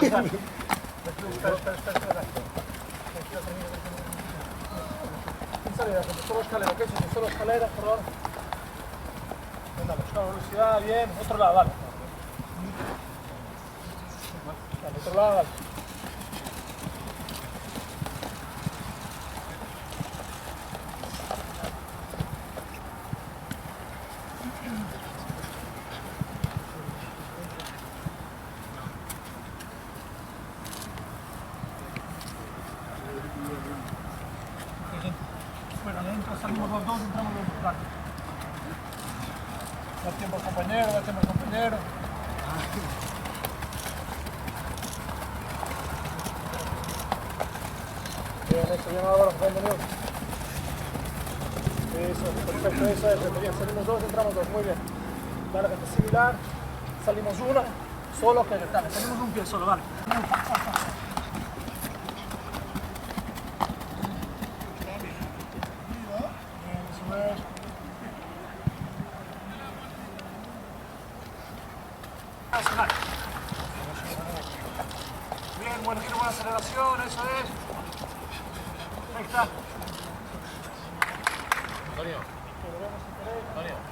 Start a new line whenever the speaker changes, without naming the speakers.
Espera. Solo escalera, ¿qué es eso? Solo escalera, por favor. Venga, buscar velocidad, bien. Otro lado, vale. Vale, otro lado, vale. Bueno, adentro salimos los dos, entramos los dos. Vale. Da tiempo al compañero, da tiempo al compañero. Bien, eso, bien ahora, bienvenido. Eso, perfecto, eso, bien. Salimos dos, entramos dos, muy bien. Lárgate similar, salimos una, solo que dale, salimos un pie solo, vale. Bien, bueno, quiero buena aceleración, eso es. Ahí está.
Antonio. Antonio.